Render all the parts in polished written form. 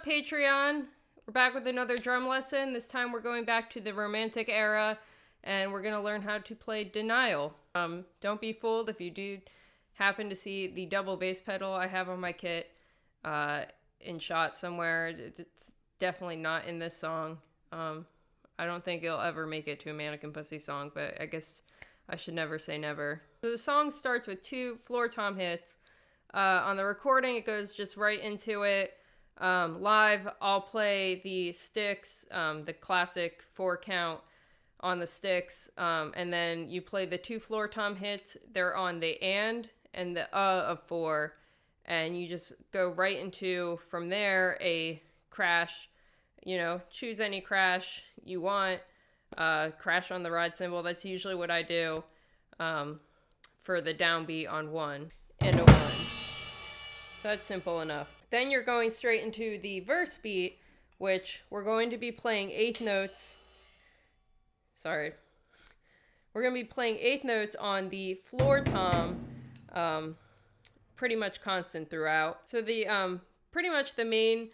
Patreon? We're back with another drum lesson. This time we're going back to the Romantic era, and we're going to learn how to play Denial. Don't be fooled if you do happen to see the double bass pedal I have on my kit in shot somewhere. It's definitely not in this song. I don't think it'll ever make it to a Mannequin Pussy song, but I guess I should never say never. So the song starts with 2 floor tom hits. On the recording, it goes just right into it. Live, I'll play the sticks, the classic 4 count on the sticks, and then you play the 2 floor tom hits. They're on the and the of 4, and you just go right into, from there, a crash. You know, choose any crash you want. Crash on the ride cymbal. That's usually what I do for the downbeat on 1 and a 1. So that's simple enough. Then you're going straight into the verse beat, which we're going to be playing 8th notes. Sorry. We're going to be playing 8th notes on the floor tom, pretty much constant throughout. So the pretty much the main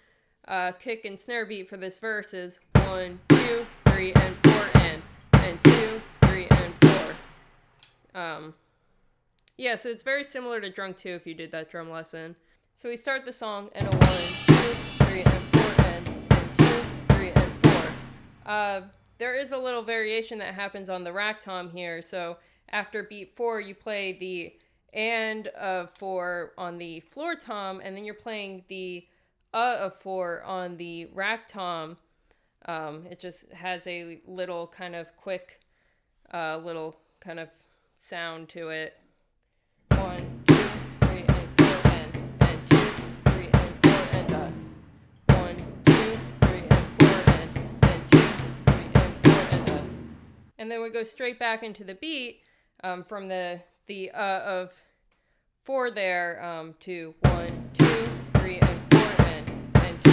kick and snare beat for this verse is 1, 2, 3, and 4, and 2, 3, and 4. Yeah, so it's very similar to Drunk 2 if you did that drum lesson. So we start the song in a 1, 2, 3, and 4, and 2, 3, and 4. There is a little variation that happens on the rack tom here. So after beat 4, you play the and of 4 on the floor tom, and then you're playing the of 4 on the rack tom. It just has a little kind of quick, little kind of sound to it. 1, 2, 3, and 4, and 2, 3, and 4, and 1, 2, 3, and 4, and 2, 3, and 4, and and then we go straight back into the beat from the of 4 there to 1, 2, 3, and 4, and 2,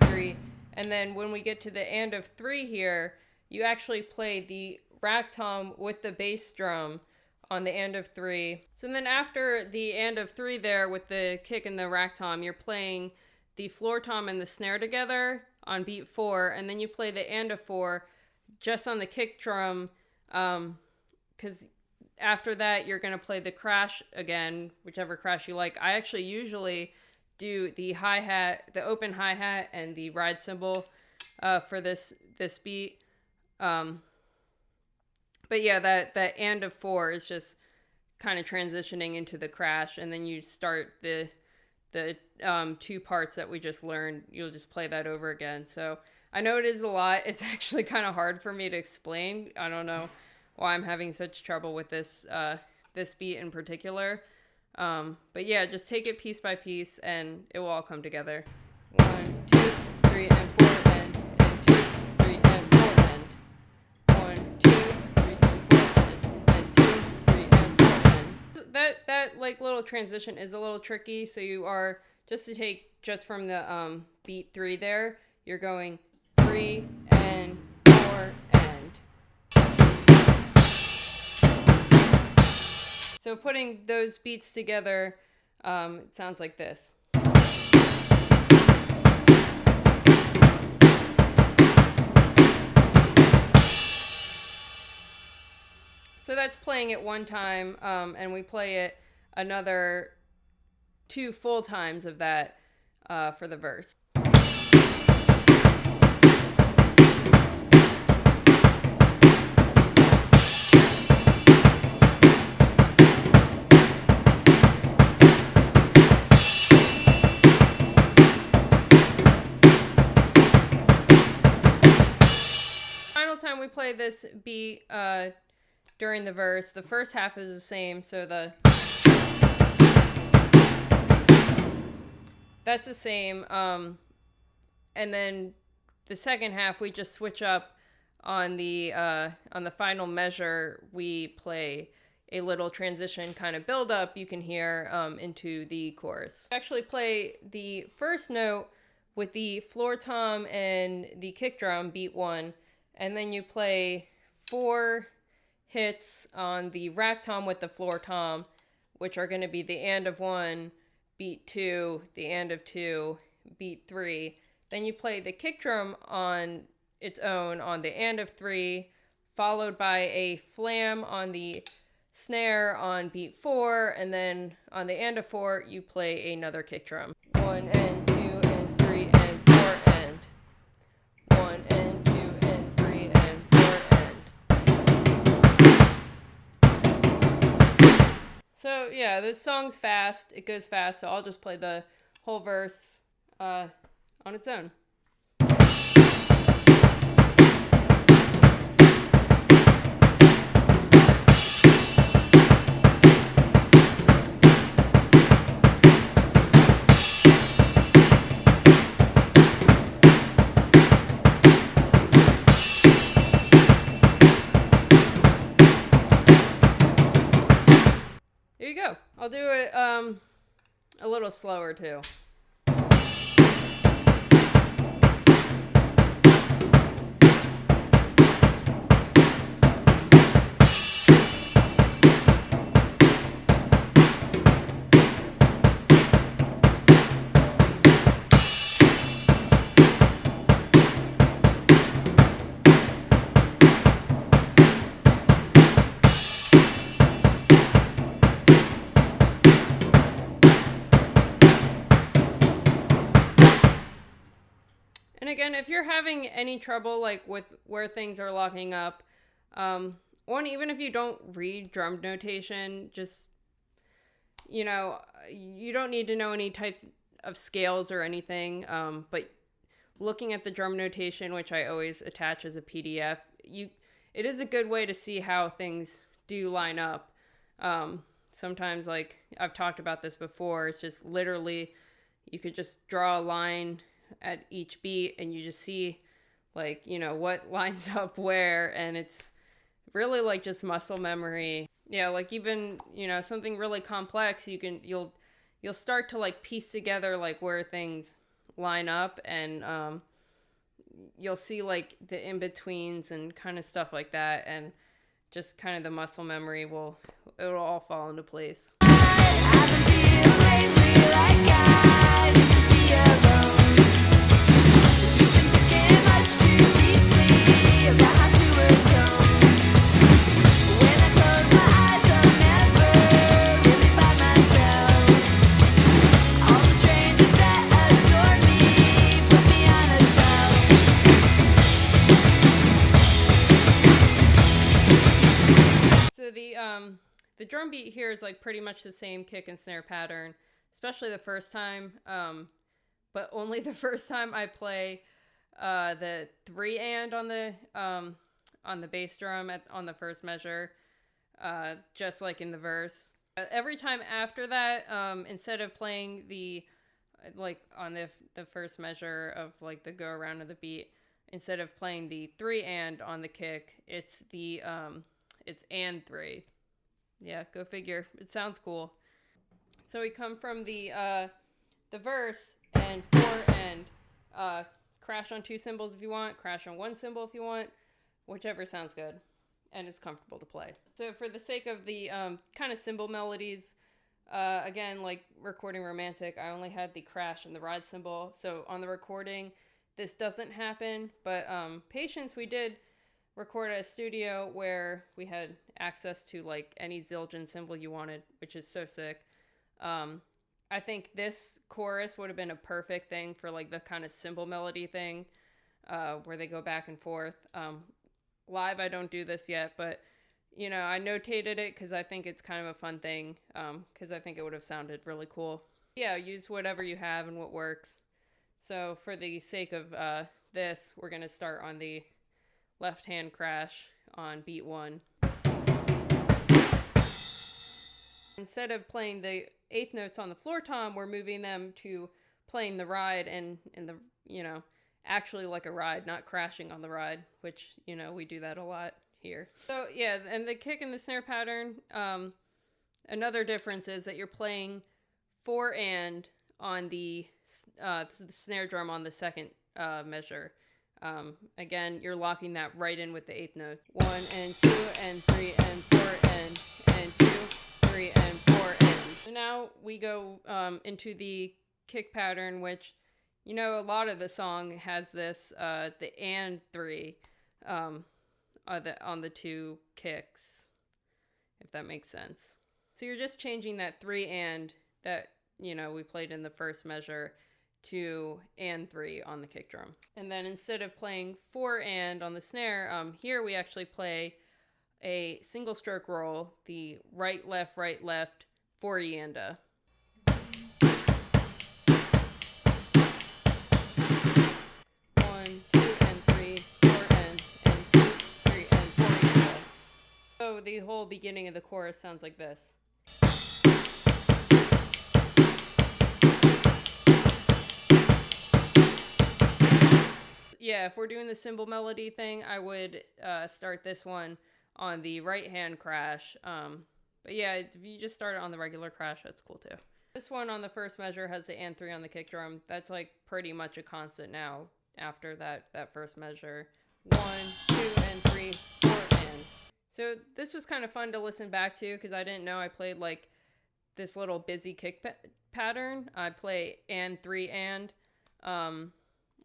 3, and then when we get to the and of 3 here, you actually play the rack tom with the bass drum on the and of 3. So then after the and of 3 there with the kick and the rack tom, you're playing the floor tom and the snare together on beat 4, and then you play the and of 4 just on the kick drum, because after that you're going to play the crash again, whichever crash you like. I actually usually do the hi-hat, the open hi-hat, and the ride cymbal for this beat. But yeah, that and of 4 is just kind of transitioning into the crash, and then you start the 2 parts that we just learned. You'll just play that over again. So I know it is a lot. It's actually kind of hard for me to explain. I don't know why I'm having such trouble with this beat in particular. But yeah, just take it piece by piece, and it will all come together. 1, 2, 3, and 4, and 2, 3, and 4, and 1, 2, 3, and 4, and 2, 3, and 4, and that like little transition is a little tricky. So you are just from the beat 3 there, you're going 3 and 4 and. So putting those beats together, it sounds like this. So that's playing it 1 time, and we play it another 2 full times of that for the verse. Time we play this beat during the verse, the first half is the same, so that's the same, and then the second half we just switch up on the final measure. We play a little transition kind of build up you can hear into the chorus. Actually play the first note with the floor tom and the kick drum, beat 1, and then you play 4 hits on the rack tom with the floor tom, which are going to be the and of 1, beat 2, the and of 2, beat 3, Then you play the kick drum on its own on the and of 3, followed by a flam on the snare on beat 4, and then on the and of 4, you play another kick drum. 1 and 2 and 3 and 4 and 1 and 2 and 3 and 4 and. So yeah, this song's fast. It goes fast, so I'll just play the whole verse on its own. There you go. I'll do it a little slower too. And again, if you're having any trouble like with where things are locking up, one, even if you don't read drum notation, just, you know, you don't need to know any types of scales or anything, but looking at the drum notation, which I always attach as a PDF, it is a good way to see how things do line up. Sometimes, like I've talked about this before, it's just literally, you could just draw a line at each beat and you just see, like, you know, what lines up where, and it's really like just muscle memory. Yeah, like even, you know, something really complex, you'll start to like piece together like where things line up, and you'll see like the in-betweens and kind of stuff like that, and just kind of the muscle memory it'll all fall into place. The drum beat here is like pretty much the same kick and snare pattern, especially the first time, but only the first time I play the 3 and on the bass drum on the first measure, just like in the verse. Every time after that, instead of playing the like on the first measure of like the go around of the beat, instead of playing the 3 and on the kick, it's the it's and 3. Yeah, go figure. It sounds cool. So we come from the verse and 4 and crash on 2 cymbals if you want, crash on 1 cymbal if you want, whichever sounds good and it's comfortable to play. So for the sake of the kind of cymbal melodies, again, like recording Romantic, I only had the crash and the ride cymbal. So on the recording, this doesn't happen, but Patience, we did record at a studio where we had access to like any Zildjian cymbal you wanted, which is so sick. I think this chorus would have been a perfect thing for like the kind of cymbal melody thing, where they go back and forth. Live, I don't do this yet, but you know, I notated it because I think it's kind of a fun thing, because I think it would have sounded really cool. Yeah, use whatever you have and what works. So for the sake of this, we're going to start on the left hand crash on beat 1. Instead of playing the 8th notes on the floor tom, we're moving them to playing the ride and the, you know, actually like a ride, not crashing on the ride, which, you know, we do that a lot here. So yeah, and the kick and the snare pattern, another difference is that you're playing 4 and on the snare drum on the second measure. Again, you're locking that right in with the 8th notes. 1 and 2 and 3 and 4 and 2, 3 and 4 and. So now we go into the kick pattern, which You know, a lot of the song has this, the and 3 on the 2 kicks, if that makes sense. So you're just changing that 3 and that, you know, we played in the first measure to and 3 on the kick drum. And then instead of playing 4 and on the snare, here we actually play a single stroke roll, the right, left, 4 and-a. 1, 2, and 3, 4 and 2, 3 and 4 and-a. So the whole beginning of the chorus sounds like this. Yeah, if we're doing the cymbal melody thing, I would start this one on the right hand crash. But yeah, if you just start it on the regular crash, that's cool too. This one on the first measure has the and 3 on the kick drum. That's like pretty much a constant now after that first measure. 1, 2, and 3, 4 and. So this was kind of fun to listen back to because I didn't know I played like this little busy kick pattern. I play and 3 and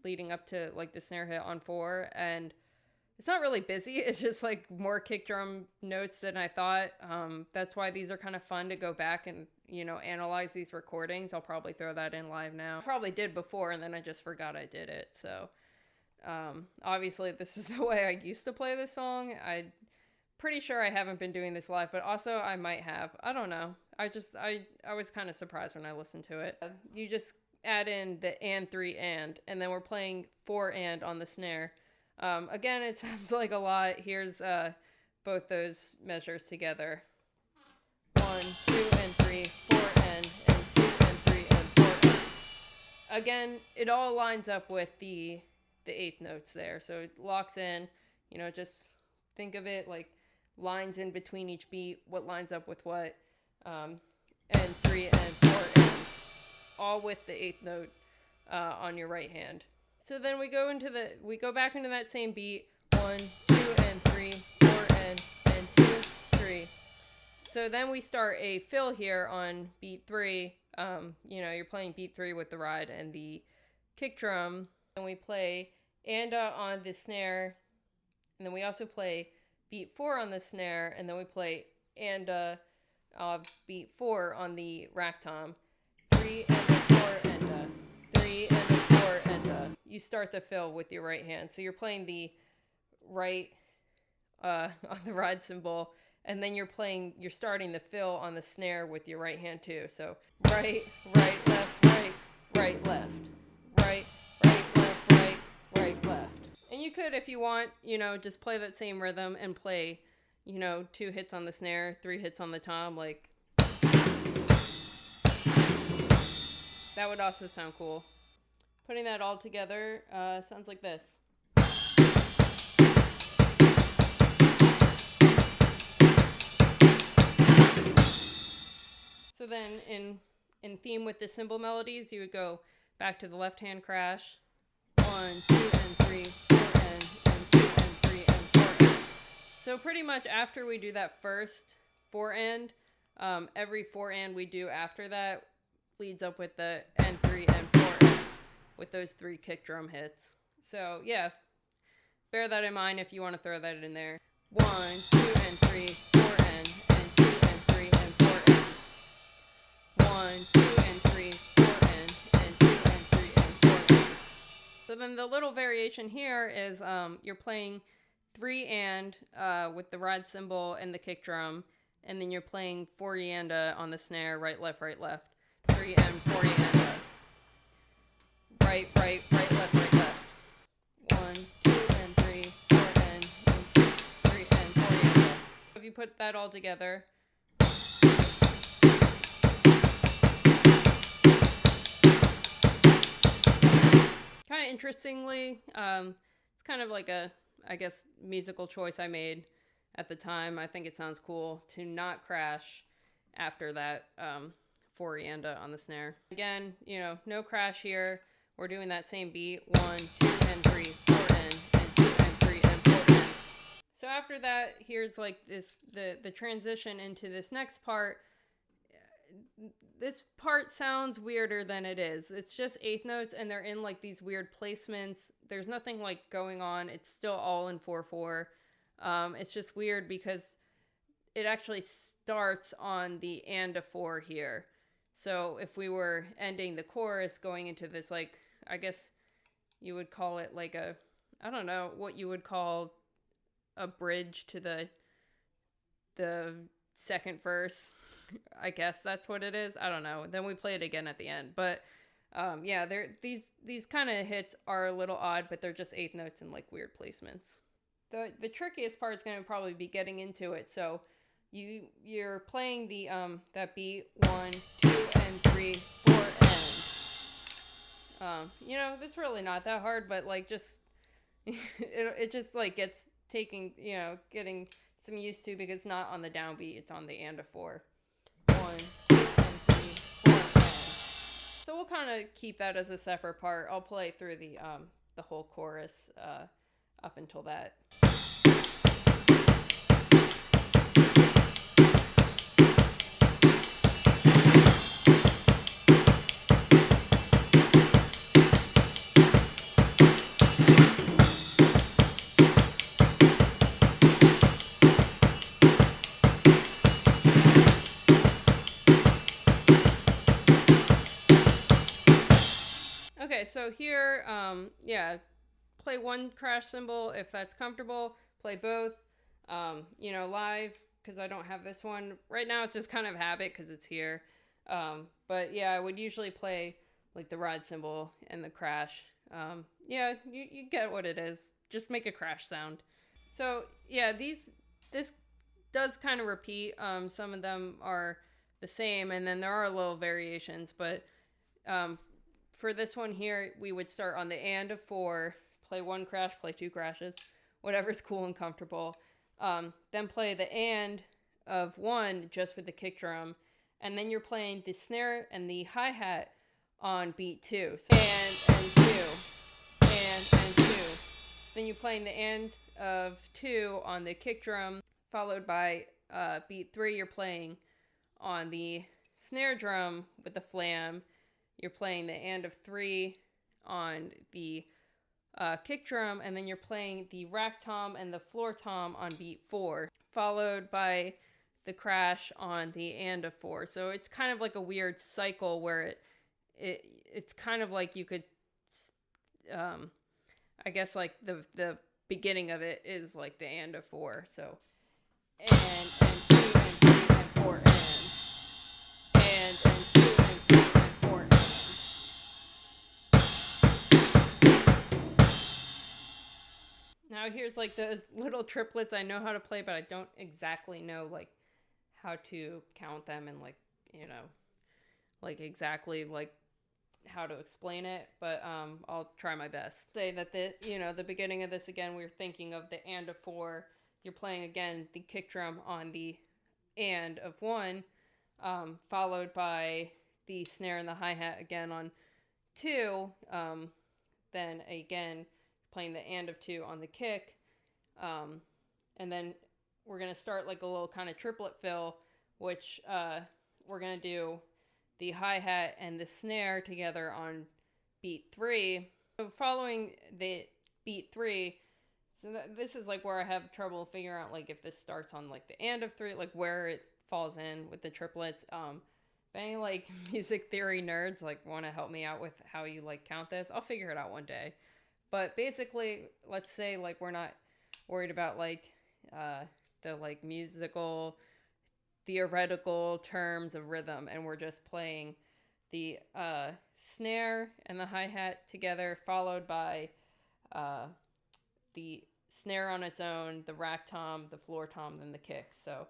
leading up to like the snare hit on 4, and it's not really busy. It's just like more kick drum notes than I thought. That's why these are kind of fun to go back and, you know, analyze these recordings. I'll probably throw that in live now. I probably did before and then I just forgot I did it. So obviously this is the way I used to play this song. I'm pretty sure I haven't been doing this live, but also I might have. I don't know. I was kind of surprised when I listened to it. You just add in the and 3 and then we're playing 4 and on the snare. Again, it sounds like a lot. Here's both those measures together. 1, 2, and 3, 4 and 2 and 3 and 4 and. Again, it all lines up with the eighth notes there, so it locks in. You know, just think of it like lines in between each beat. What lines up with what? And 3 and 4 and. All with the eighth note on your right hand. So then we go back into that same beat. 1, 2, and 3, 4 and 2, 3. So then we start a fill here on beat 3. You know, you're playing beat 3 with the ride and the kick drum. And we play and on the snare. And then we also play beat 4 on the snare. And then we play and beat 4 on the rack tom. 3 and 4 and 3 and 4 and you start the fill with your right hand. So you're playing the right on the ride cymbal, and then you're starting the fill on the snare with your right hand too. So right, left, right, left. Right, left, left. And you could, if you want, you know, just play that same rhythm and play, you know, 2 hits on the snare, 3 hits on the tom, like. That would also sound cool. Putting that all together sounds like this. So then in theme with the cymbal melodies, you would go back to the left hand crash. 1, 2, and 3, 4 and 2 and 3 and 4 and. So pretty much after we do that first 4 and, every 4 and we do after that leads up with the and 3 and 4 and with those 3 kick drum hits. So yeah, bear that in mind if you want to throw that in there. 1, 2, and 3, 4 and 2 and 3 and 4 and. 1, 2, and 3, 4 and 2 and 3 and 4 and. So then the little variation here is you're playing 3 and with the ride cymbal and the kick drum, and then you're playing 4 and on the snare, right, left, 3 and 4 and right, left, 1, 2, and 3, 4 and 3 and 4 and. If you put that all together. Kind of interestingly, it's kind of like a, I guess, musical choice I made at the time. I think it sounds cool to not crash after that 4 and on the snare. Again, you know, no crash here. We're doing that same beat. 1, 2, and 3, 4 and 2 and 3 and 4 and. So after that, here's like this the transition into this next part. this part sounds weirder than it is. It's just eighth notes, and they're in like these weird placements. There's nothing like going on. It's still all in 4/4. It's just weird because it actually starts on the and a 4 here. So if we were ending the chorus going into this, like, I guess you would call it like a, I don't know what you would call a bridge to the second verse. I guess that's what it is. I don't know. Then we play it again at the end. But yeah, these kind of hits are a little odd, but they're just eighth notes in like weird placements. The trickiest part is going to probably be getting into it. So you're playing the that beat 1, 2, and 3, 4, and you know, that's really not that hard, but like just it just like gets taking, you know, getting some used to, because it's not on the downbeat, it's on the and a 4. 1, 2, and 3, 4, and. So we'll kind of keep that as a separate part. I'll play through the whole chorus up until that. Okay, so here, yeah, play one crash cymbal if that's comfortable. Play both, you know, live, because I don't have this one. Right now it's just kind of habit because it's here. But yeah, I would usually play like the ride cymbal and the crash. Yeah, you get what it is. Just make a crash sound. So yeah, this does kind of repeat. Some of them are the same, and then there are little variations, but for this one here, we would start on the and of 4, play one crash, play 2 crashes, whatever's cool and comfortable. Then play the and of 1 just with the kick drum, and then you're playing the snare and the hi-hat on beat 2. So and 2, and 2. Then you're playing the and of 2 on the kick drum, followed by beat 3, you're playing on the snare drum with the flam. You're playing the and of 3 on the kick drum, and then you're playing the rack tom and the floor tom on beat 4, followed by the crash on the and of 4. So it's kind of like a weird cycle where it's kind of like you could, I guess like the beginning of it is like the and of 4. So and 2 and 3 and 4 and 2 and 3 and 4 and. Now here's like the little triplets I know how to play, but I don't exactly know like how to count them and like, you know, like exactly like how to explain it, but I'll try my best. Say that the beginning of this again, we're thinking of the and of 4. You're playing again the kick drum on the and of 1, followed by the snare and the hi-hat again on 2, then again playing the and of 2 on the kick, and then we're going to start like a little kind of triplet fill, which we're going to do the hi-hat and the snare together on beat 3. So following the beat 3, so this is like where I have trouble figuring out like if this starts on like the and of 3, like where it falls in with the triplets. If any like music theory nerds like want to help me out with how you like count this, I'll figure it out one day. But basically, let's say like we're not worried about like the like musical theoretical terms of rhythm, and we're just playing the snare and the hi-hat together, followed by the snare on its own, the rack tom, the floor tom, then the kick. So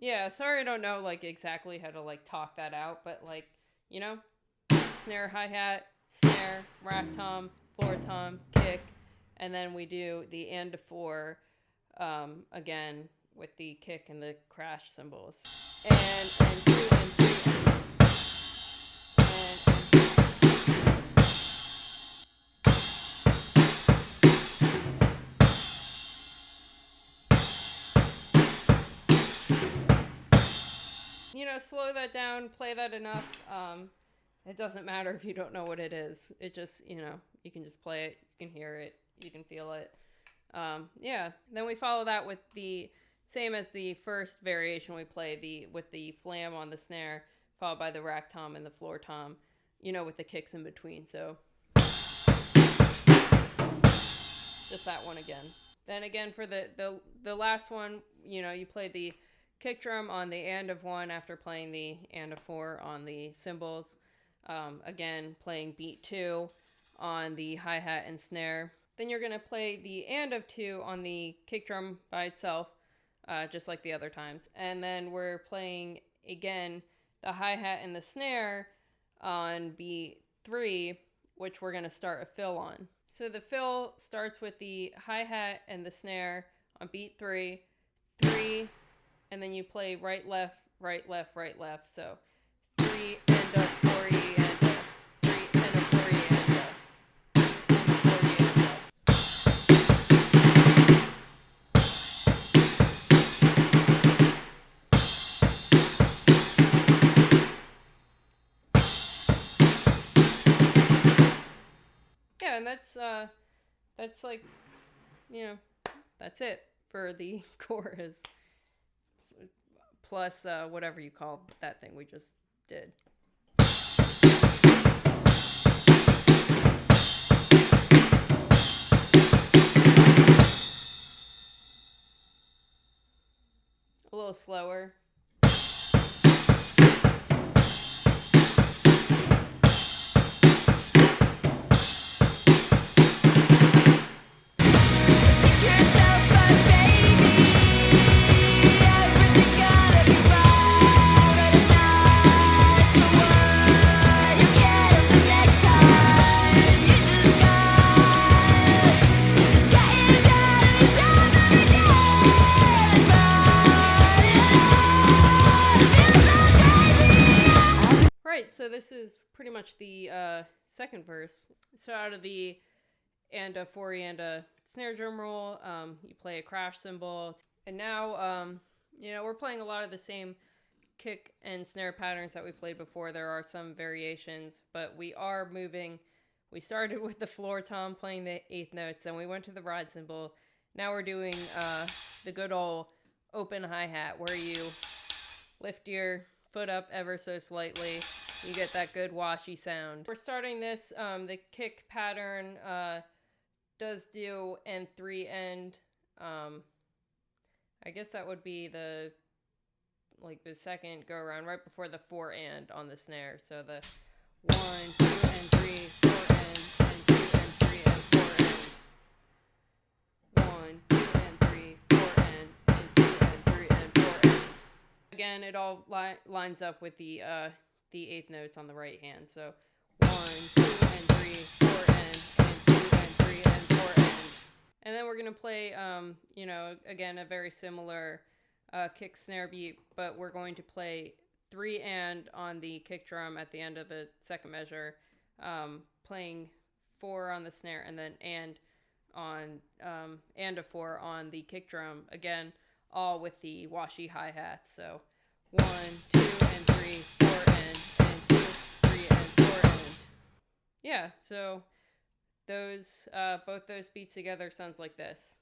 yeah, sorry I don't know like exactly how to like talk that out, but like, you know, snare, hi-hat, snare, rack tom, floor tom, kick, And then we do the and 4 again with the kick and the crash cymbals. And 2 and 3 and slow that down, play that enough. It doesn't matter if you don't know what it is. It just, you can just play it, you can hear it, you can feel it. Then we follow that with the same as the first variation we play, with the flam on the snare, followed by the rack tom and the floor tom, with the kicks in between. So just that one again. Then again for the last one, you play the kick drum on the and of 1 after playing the and of 4 on the cymbals. Again, playing beat 2 on the hi-hat and snare. Then you're going to play the and of 2 on the kick drum by itself, just like the other times. And then we're playing, again, the hi-hat and the snare on beat 3, which we're going to start a fill on. So the fill starts with the hi-hat and the snare on beat 3, and then you play right, left, right, left, right, left. So 3, and a 4, and a 3, and a 4, and a 4, and that's like, that's it for the chorus. Plus whatever you call that thing we just did. A little slower. So this is pretty much the second verse. So out of the and a 4 and a snare drum roll, you play a crash cymbal. And now, we're playing a lot of the same kick and snare patterns that we played before. There are some variations, but we are moving. We started with the floor tom playing the 8th notes, then we went to the ride cymbal. Now we're doing the good old open hi-hat where you lift your foot up ever so slightly. You get that good washy sound. We're starting this, the kick pattern does do and 3 end. I guess that would be the second go around right before the 4 and on the snare. So the 1, 2 and 3, 4 and 2 and 3 and 4 and 1, 2 and 3, 4 and 2 and 3 and 4 and. Again, it all lines up with the 8th notes on the right hand. So 1, 2 and 3, 4 and 2 and 3 and 4 and. And then we're gonna play, again a very similar kick snare beat, but we're going to play 3 and on the kick drum at the end of the second measure, playing 4 on the snare, and then and on and a 4 on the kick drum. Again, all with the washy hi-hat. So 1, 2 and 3, 4 and 2, 3 and 4 and. Yeah, so those both those beats together sounds like this.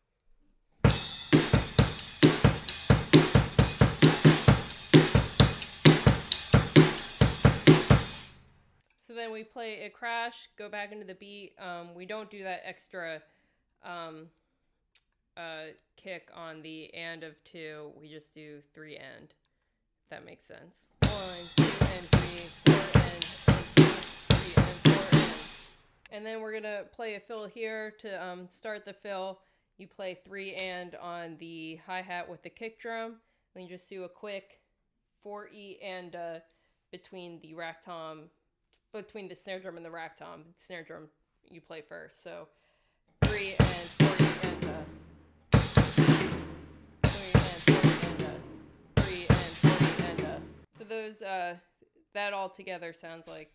So then we play a crash, go back into the beat. We don't do that extra kick on the and of 2. We just do 3 and. If that makes sense. 1, 2 and 3, 4 and 2, 3 and 4 and. And then we're gonna play a fill here to start the fill. You play 3 and on the hi-hat with the kick drum. Then you just do a quick 4E and between the rack tom. Between the snare drum and the rack tom. The snare drum you play first. So 3 and that all together sounds like.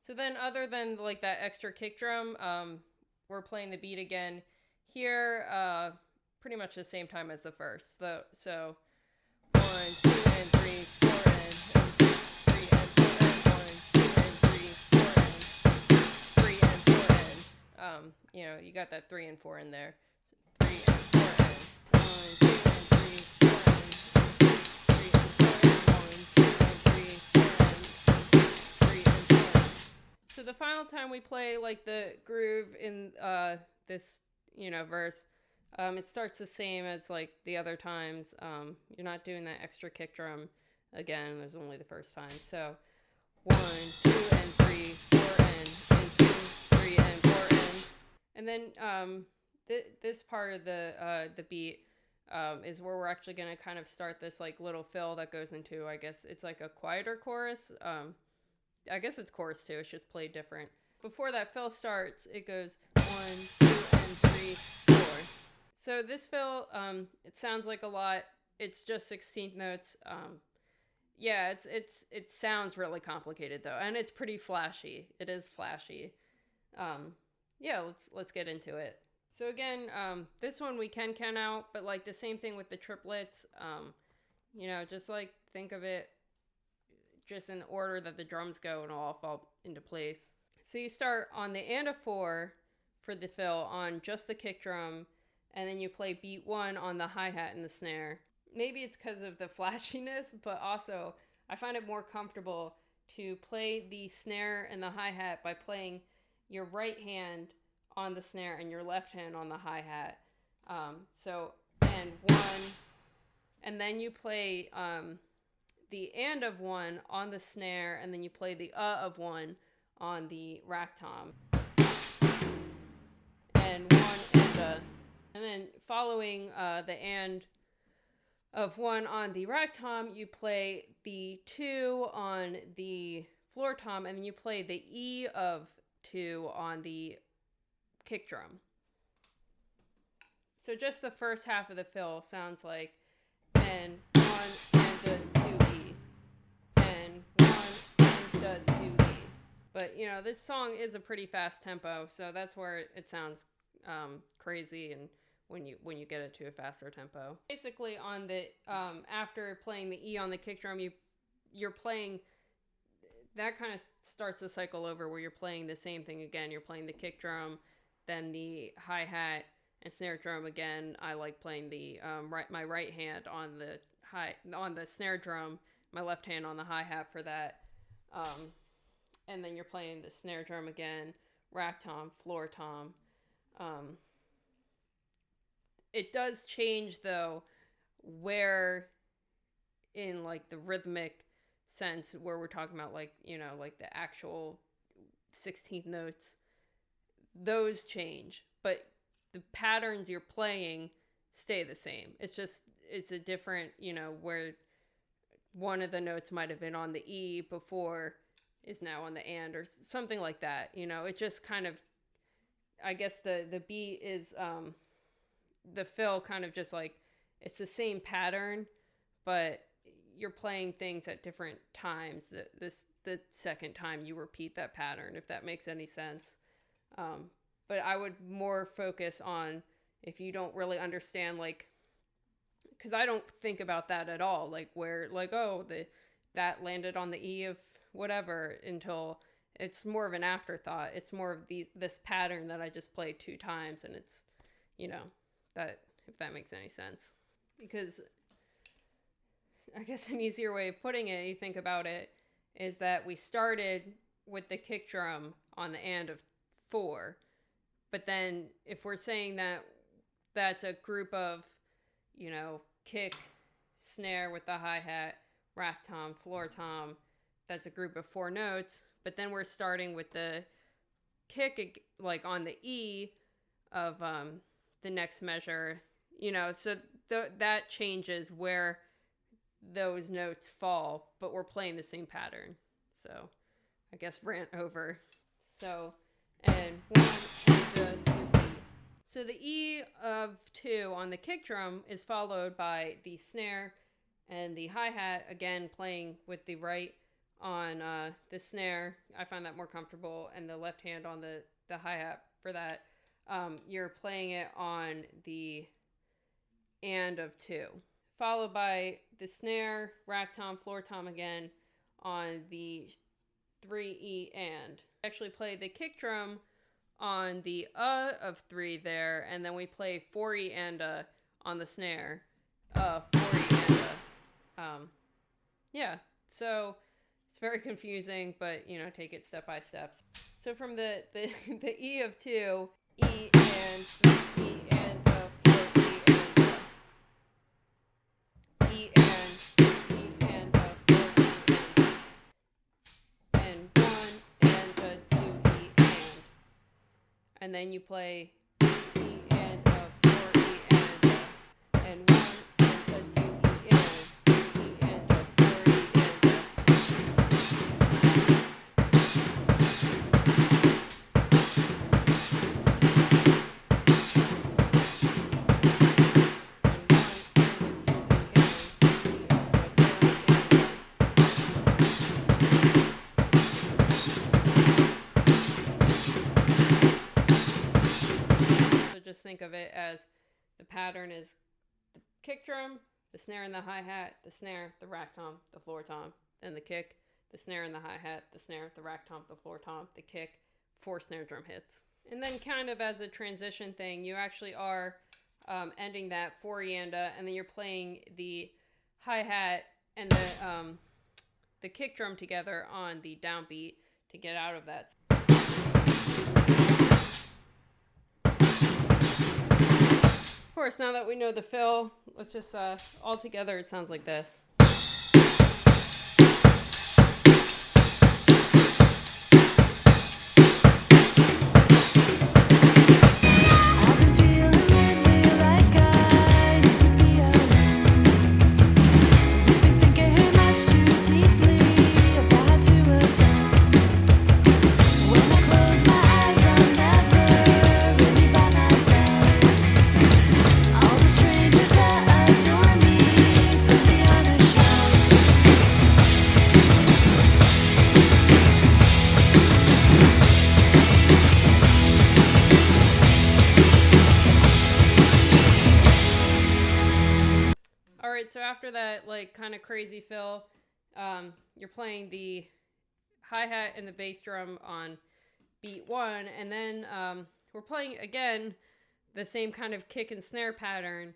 So then, other than like that extra kick drum, we're playing the beat again here, pretty much the same time as the first. So 1, 2, and 3, 4, and 3 and 4, and 1, 2, and 3, 4, and 3 and 4, and you got that 3 and 4 in there. So 3 and 4, and 1, 2, and 3, 4, and 3 and 4, and 1, 2, and 3, 4, and 3 and 4. So the final time we play like the groove in this verse, it starts the same as like the other times. You're not doing that extra kick drum again. There's only the first time. So 1, 2, and 3, 4, and 2, 3 and 4, and then this part of the beat is where we're actually gonna kind of start this like little fill that goes into, I guess it's like a quieter chorus. I guess it's chorus too. It's just played different. Before that fill starts, it goes 1, 2, and 3, 4. So this fill, it sounds like a lot. It's just 16th notes. Yeah, it sounds really complicated though, and it's pretty flashy. It is flashy. Yeah, let's get into it. So again, this one we can count out, but like the same thing with the triplets. Just like think of it just in the order that the drums go, and it'll all fall into place. So you start on the and of 4 for the fill on just the kick drum, and then you play beat 1 on the hi-hat and the snare. Maybe it's because of the flashiness, but also I find it more comfortable to play the snare and the hi-hat by playing your right hand on the snare and your left hand on the hi-hat. And 1, and then you play the and of 1 on the snare, and then you play the of 1 on the rack tom. And 1 and and then following the and of 1 on the rack tom, you play the 2 on the floor tom, and then you play the E of 2 on the kick drum. So just the first half of the fill sounds like and 1 and a 2E, and 1 and a 2E. But this song is a pretty fast tempo, so that's where it sounds crazy, and when you get it to a faster tempo. Basically, on the after playing the E on the kick drum, you're playing. That kind of starts the cycle over where you're playing the same thing again. You're playing the kick drum, then the hi-hat and snare drum again. I like playing the my right hand on the snare drum, my left hand on the hi-hat for that. And then you're playing the snare drum again, rack tom, floor tom. It does change though where in like the rhythmic sense, where we're talking about like like the actual 16th notes, those change, but the patterns you're playing stay the same. It's a different, where one of the notes might have been on the E before is now on the and, or something like that. It just kind of, I guess the beat is the fill kind of just like, it's the same pattern, but you're playing things at different times. The second time you repeat that pattern, if that makes any sense. But I would more focus on, if you don't really understand, like, because I don't think about that at all, like where like, oh, that landed on the E of whatever, until it's more of an afterthought. It's more of this pattern that I just played 2 times, and it's that, if that makes any sense. Because I guess an easier way of putting it, you think about it, is that we started with the kick drum on the and of 4, but then if we're saying that that's a group of kick, snare with the hi-hat, rack tom, floor tom, that's a group of 4 notes, but then we're starting with the kick like on the E of the next measure, so that changes where those notes fall, but we're playing the same pattern. So I guess rant over. So, and 1 and 2 E. So the E of 2 on the kick drum is followed by the snare and the hi-hat, again playing with the right on the snare. I find that more comfortable, and the left hand on the hi-hat for that. You're playing it on the and of 2, followed by the snare, rack tom, floor tom again on the 3E and. Actually play the kick drum on the of 3 there, and then we play 4E and on the snare. 4E and yeah, so it's very confusing, but take it step by step. So from the E of 2, E and 3, E and 4, E and E and E and 4, E and 1 and 2 E and then you play E and 4 E and 1 and 2 E and 4 E just think of it as the pattern is the kick drum, the snare and the hi-hat, the snare, the rack tom, the floor tom, then the kick, the snare and the hi-hat, the snare, the rack tom, the floor tom, the kick, 4 snare drum hits. And then kind of as a transition thing, you actually are ending that 4 yanda, and then you're playing the hi-hat and the kick drum together on the downbeat to get out of that. Of course, now that we know the fill, let's just all together it sounds like this. So after that, kind of crazy fill, you're playing the hi-hat and the bass drum on beat 1, and then we're playing again the same kind of kick and snare pattern,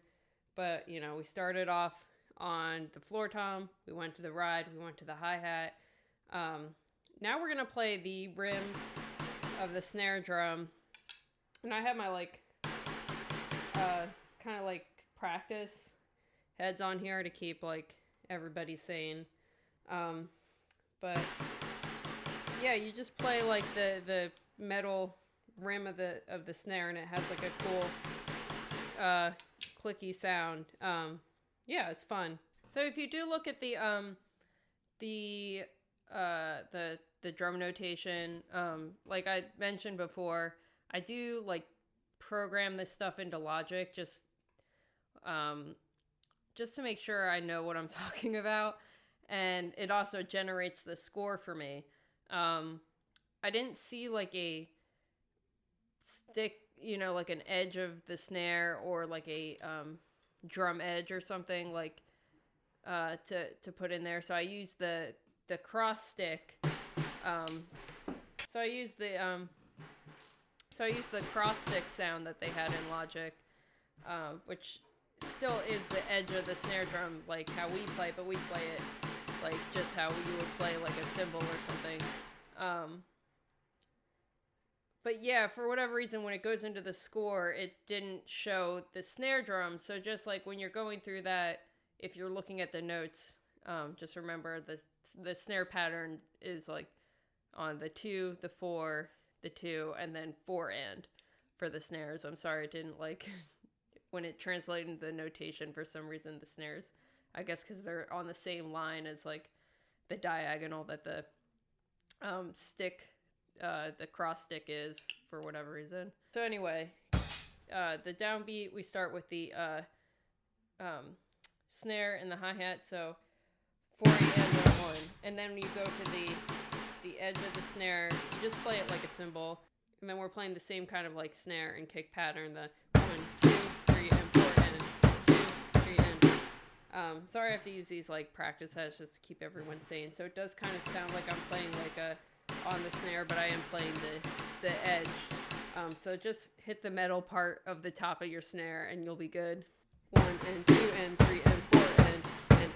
but we started off on the floor tom, we went to the ride, we went to the hi-hat. Now we're gonna play the rim of the snare drum, and I have my kind of practice heads on here to keep everybody sane, but yeah, you just play the metal rim of the snare, and it has a cool clicky sound. Yeah, it's fun. So if you do look at the drum notation, like I mentioned before, I do program this stuff into Logic just to make sure I know what I'm talking about. And it also generates the score for me. I didn't see a stick, an edge of the snare or a drum edge or something to put in there. So I used the cross stick. So I used the cross stick sound that they had in Logic, which still is the edge of the snare drum, how we play, but we play it just how you would play a cymbal or something. But yeah, for whatever reason, when it goes into the score, it didn't show the snare drum. So just when you're going through that, if you're looking at the notes, just remember the snare pattern is on the 2, the 4, the 2, and then 4 and for the snares. I'm sorry, it didn't when it translated into the notation, for some reason the snares I guess because they're on the same line as like the diagonal that the stick, the cross stick is for whatever reason. So anyway, the downbeat, we start with the snare and the hi-hat, so 40 and 1, and then you go to the edge of the snare, you just play it like a cymbal, and then we're playing the same kind of like snare and kick pattern, the 1, 2, 3, and 4, and 2, 3, and sorry I have to use these like practice sets just to keep everyone sane. So it does kind of sound like I'm playing like a on the snare, but I am playing the edge. So just hit the metal part of the top of your snare and you'll be good. 1 and 2 and 3 and 4 and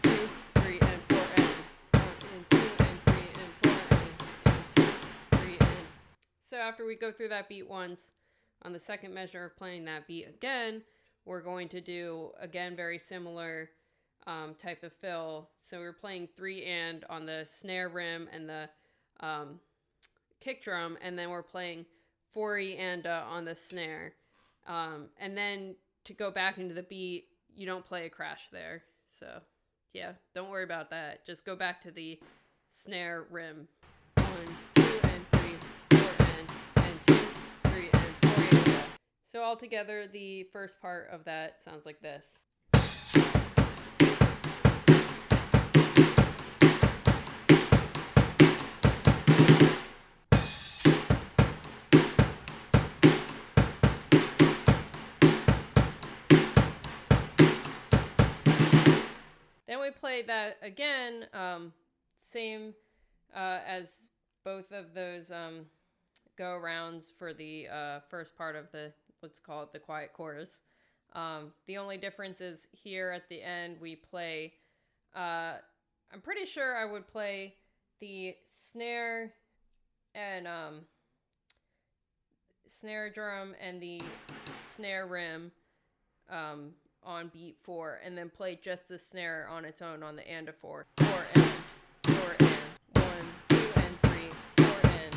2, 3 and 4 and 1 and 2 and 3 and 4 and 2, 3 and. So after we go through that beat once, on the second measure of playing that beat again, we're going to do again very similar type of fill. So we're playing 3 and on the snare rim and the kick drum, and then we're playing 4 and on the snare, and then to go back into the beat, you don't play a crash there. So yeah, don't worry about that. Just go back to the snare rim. 1, 2 and 3, 4 and 2, 3 and 4 and. So altogether, the first part of that sounds like this. Then we play that again, same as both of those go-arounds for the first part of the, let's call it the quiet chorus. The only difference is here at the end we play, I'm pretty sure I would play the snare and snare drum and the snare rim on beat 4, and then play just the snare on its own on the and of 4. 4 and 4 and 1, 2 and 3, 4 and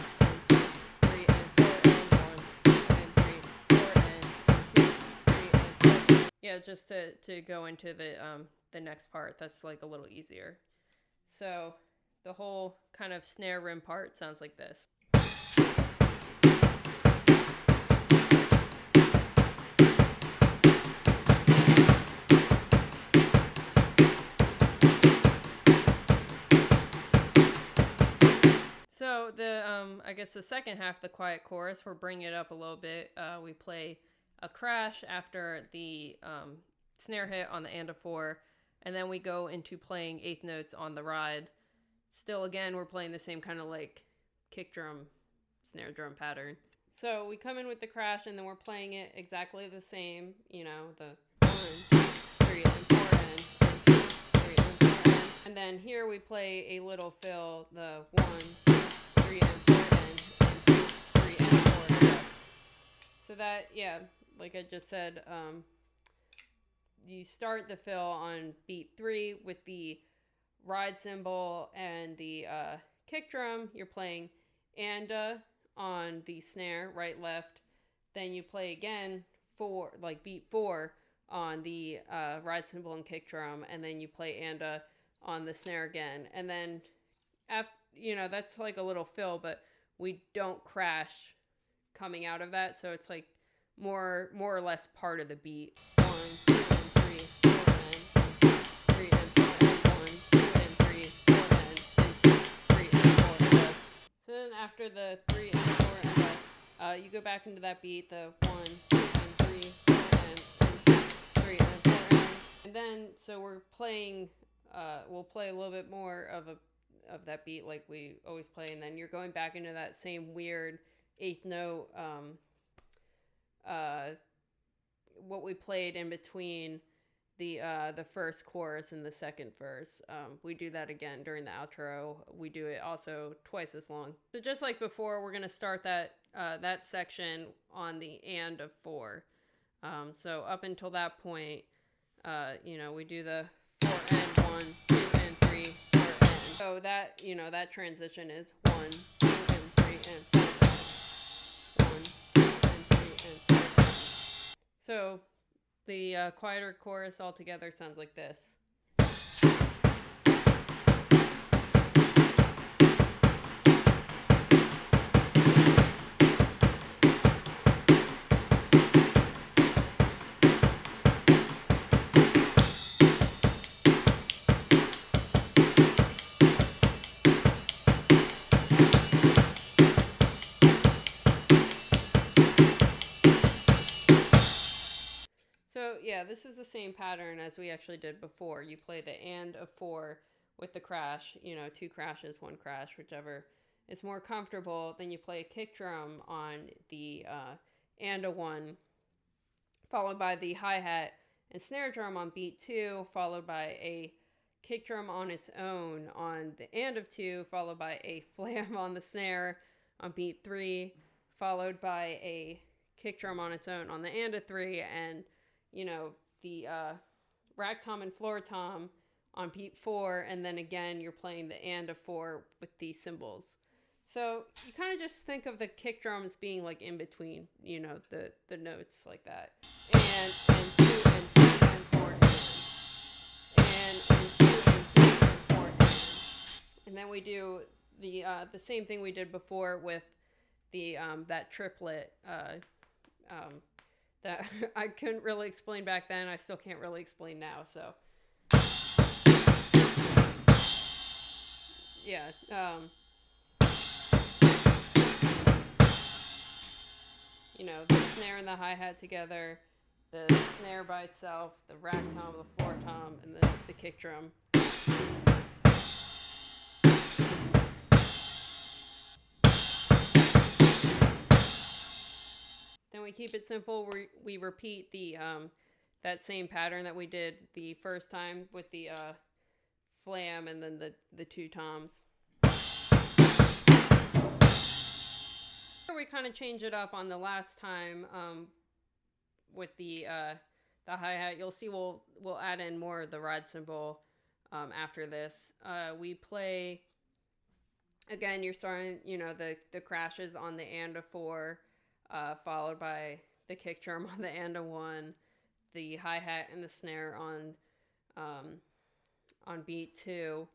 2, 3 and 4 and 1, 2 and 3, 4 and 2, 3 and 4. Yeah, just to go into the next part, that's like a little easier. So the whole kind of snare rim part sounds like this. So the I guess the second half, the quiet chorus, we're bringing it up a little bit. We play a crash after the snare hit on the and of 4, and then we go into playing eighth notes on the ride. Still, again, we're playing the same kind of like kick drum, snare drum pattern. So we come in with the crash, and then we're playing it exactly the same. You know, the 1, 3 and 4 and 3 and 4 and then here we play a little fill, the 1, 3 and 4 and 2, 3 and 4 and. So that, yeah, like I just said, you start the fill on beat 3 with the ride cymbal and the kick drum. You're playing and on the snare, right, left. Then you play again for like beat 4 on the ride cymbal and kick drum, and then you play and on the snare again. And then after, you know, that's like a little fill, but we don't crash coming out of that, so it's like more or less part of the beat. 1, 2 and 3, 4 and 3 and 4 and 1, 2 and 3, 4 and 2, 3 and 4 and. So then after the 3 and 4 and you go back into that beat, the 1, 2 and 3, 4 and 3 and 4 and then so we're playing. We'll play a little bit more of that beat like we always play, and then you're going back into that same weird eighth note, what we played in between the first chorus and the second verse. We do that again during the outro. We do it also twice as long. So just like before, we're gonna start that section on the and of 4. So up until that point, you know, we do the 4 and 1, 2 and 3, 4 and. So that, you know, that transition is 1, 2 and 3 and 4 and 1, 2 and 3 and 4. So the quieter chorus altogether sounds like this. So yeah, this is the same pattern as we actually did before. You play the and of 4 with the crash, 2 crashes, 1 crash, whichever is more comfortable. Then you play a kick drum on the and a 1, followed by the hi-hat and snare drum on beat 2, followed by a kick drum on its own on the and of 2, followed by a flam on the snare on beat 3, followed by a kick drum on its own on the and of 3, and the rack tom and floor tom on beat 4, and then again you're playing the and of 4 with these cymbals. So you kind of just think of the kick drum as being like in between, the notes like that. And 2 and 3 and 4 and 2 and 3 and 4 and then we do the same thing we did before with the that triplet that I couldn't really explain back then. I still can't really explain now. So yeah. The snare and the hi-hat together, the snare by itself, the rack tom, the floor tom, and the kick drum. Then we keep it simple. We repeat the that same pattern that we did the first time with the flam and then the 2 toms. We kind of change it up on the last time with the hi-hat. You'll see we'll add in more of the ride cymbal after this. We play again. You're starting, the crashes on the and of 4, followed by the kick drum on the and of 1, the hi-hat and the snare on beat 2.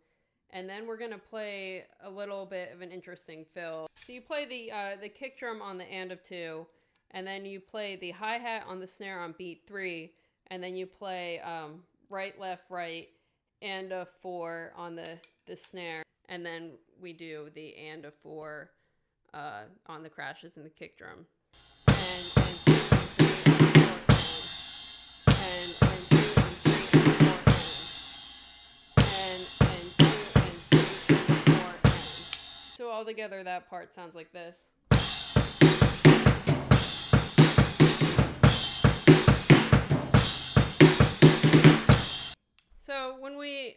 And then we're going to play a little bit of an interesting fill. So you play the kick drum on the and of 2, and then you play the hi-hat on the snare on beat 3, and then you play right, left, right, and of 4 on the snare, and then we do the and of 4 on the crashes and the kick drum. So all together, that part sounds like this. So when we,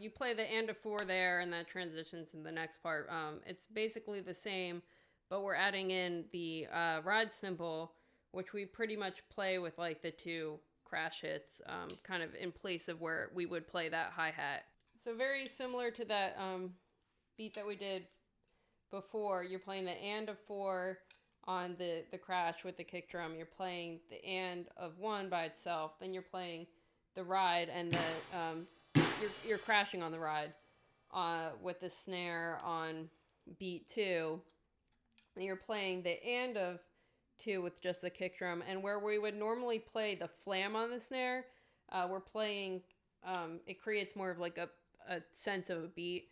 you play the and of 4 there, and that transitions to the next part. It's basically the same, but we're adding in the ride cymbal, which we pretty much play with like the 2 crash hits, kind of in place of where we would play that hi-hat. So very similar to that beat that we did before. You're playing the and of 4 on the crash with the kick drum. You're playing the and of 1 by itself. Then you're playing the ride and you're crashing on the ride with the snare on beat 2. And you're playing the and of 2 with just the kick drum. And where we would normally play the flam on the snare, we're playing, it creates more of like a sense of a beat.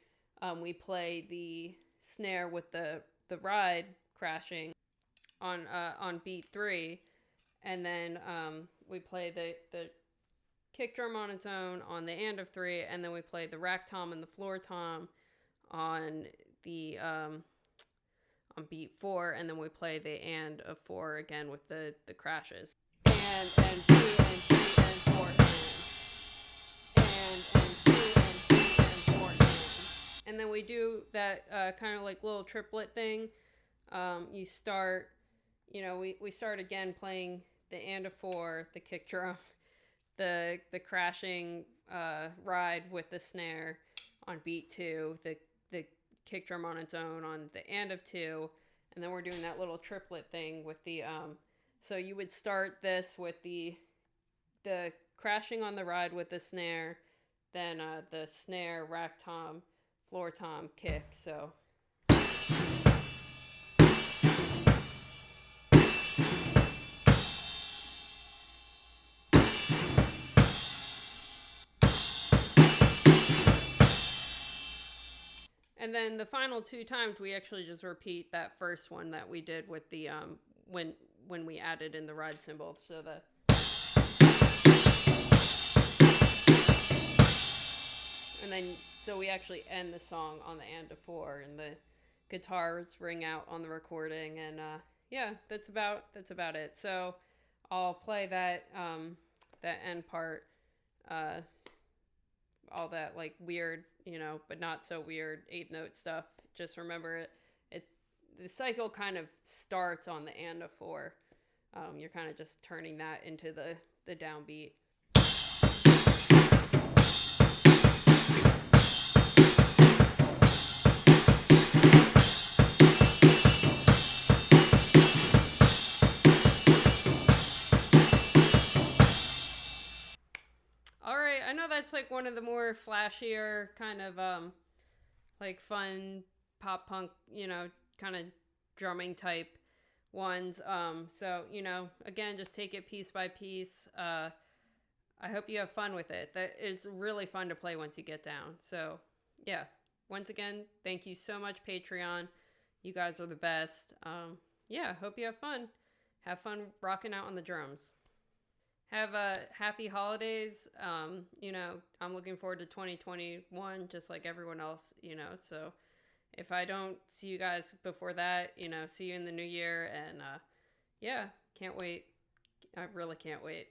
We play the snare with the ride crashing on beat 3, and then we play the kick drum on its own on the and of 3, and then we play the rack tom and the floor tom on the on beat 4, and then we play the and of 4 again with the crashes. And 3 and 4 and then we do that kind of like little triplet thing. You start, we start again playing the and of 4, the kick drum, the crashing ride with the snare on beat 2, the kick drum on its own on the and of 2, and then we're doing that little triplet thing with the so you would start this with the crashing on the ride with the snare, then the snare, rack tom, floor tom, kick. So and then the final 2 times we actually just repeat that first one that we did with the when we added in the ride cymbal. So the And then, so we actually end the song on the and of 4, and the guitars ring out on the recording, and yeah, that's about it. So I'll play that that end part, uh, all that like weird, but not so weird eighth note stuff. Just remember it the cycle kind of starts on the and of 4. You're kind of just turning that into the downbeat. All right, I know that's like one of the more flashier kind of like fun pop punk, kind of drumming type ones. So, again, just take it piece by piece. I hope you have fun with it. That it's really fun to play once you get down. So, yeah. Once again, thank you so much, Patreon. You guys are the best. Yeah, hope you have fun. Have fun rocking out on the drums. Have a happy holidays. I'm looking forward to 2021 just like everyone else, so if I don't see you guys before that, see you in the new year, and yeah, can't wait. I really can't wait.